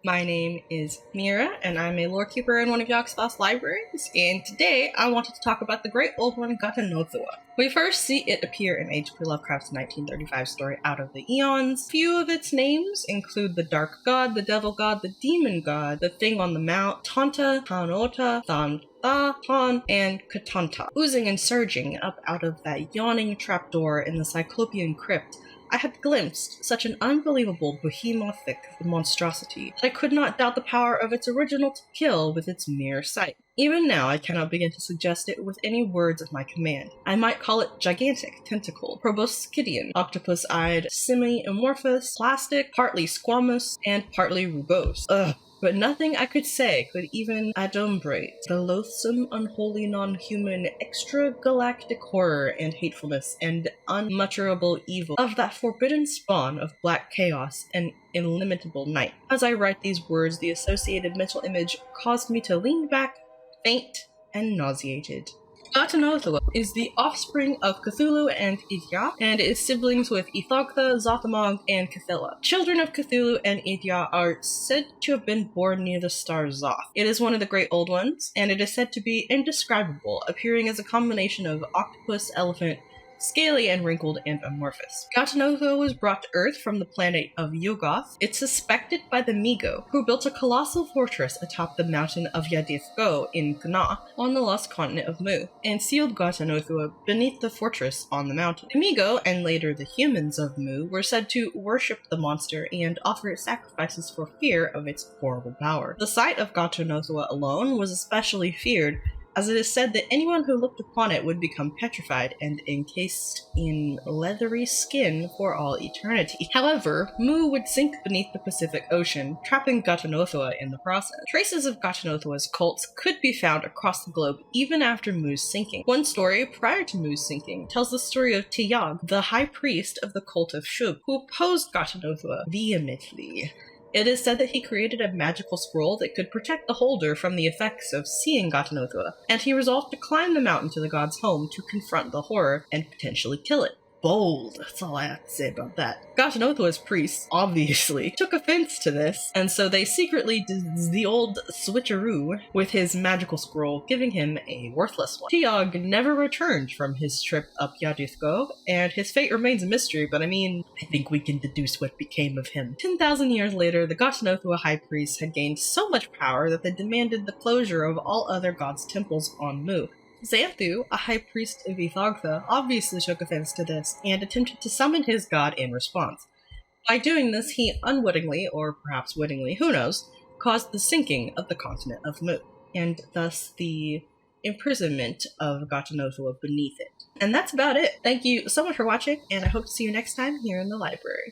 My name is Meerah, and I'm a Lorekeeper in one of Yogg-Sothoth's libraries, and today I wanted to talk about the great old one, Ghatanothoa. We first see it appear in H.P. Lovecraft's 1935 story Out of the Eons. Few of its names include the Dark God, the Devil God, the Demon God, the Thing on the Mount, Tanta, Tanota, Tan, and Katanta. Oozing and surging up out of that yawning trapdoor in the Cyclopean crypt, I had glimpsed such an unbelievable behemothhic monstrosity that I could not doubt the power of its original to kill with its mere sight. Even now, I cannot begin to suggest it with any words at my command. I might call it gigantic, tentacled, proboscidean, octopus-eyed, semi-amorphous, plastic, partly squamous, and partly rugose. Ugh. But nothing I could say could even adumbrate the loathsome, unholy, non-human, extra-galactic horror and hatefulness and unmutterable evil of that forbidden spawn of black chaos and illimitable night. As I write these words, the associated mental image caused me to lean back, faint, and nauseated. Ghatanothoa is the offspring of Cthulhu and Idya, and is siblings with Ithogtha, Zothamog, and Cthulhu. Children of Cthulhu and Idya are said to have been born near the star Zoth. It is one of the Great Old Ones, and it is said to be indescribable, appearing as a combination of octopus, elephant, scaly and wrinkled and amorphous. Ghatanothoa was brought to Earth from the planet of Yuggoth. It's suspected by the Migo, who built a colossal fortress atop the mountain of Yadithgo in Gna on the lost continent of Mu, and sealed Ghatanothoa beneath the fortress on the mountain. The Migo, and later the humans of Mu, were said to worship the monster and offer sacrifices for fear of its horrible power. The sight of Ghatanothoa alone was especially feared, as it is said that anyone who looked upon it would become petrified and encased in leathery skin for all eternity. However, Mu would sink beneath the Pacific Ocean, trapping Ghatanothoa in the process. Traces of Ghatanothoa's cults could be found across the globe even after Mu's sinking. One story prior to Mu's sinking tells the story of Tiyag, the high priest of the cult of Shub, who opposed Ghatanothoa vehemently. It is said that he created a magical scroll that could protect the holder from the effects of seeing Ghatanothoa, and he resolved to climb the mountain to the god's home to confront the horror and potentially kill it. Bold, that's all I have to say about that. Ghatanothoa's priests, obviously, took offense to this, and so they secretly did the old switcheroo with his magical scroll, giving him a worthless one. Tiyag never returned from his trip up Yadithgo, and his fate remains a mystery, but I think we can deduce what became of him. 10,000 years later, the Ghatanothoa high priests had gained so much power that they demanded the closure of all other gods' temples on Mu. Xanthu, a high priest of Ithogtha, obviously took offense to this and attempted to summon his god in response. By doing this, he unwittingly, or perhaps wittingly, who knows, caused the sinking of the continent of Mu, and thus the imprisonment of Ghatanothoa beneath it. And that's about it. Thank you so much for watching, and I hope to see you next time here in the library.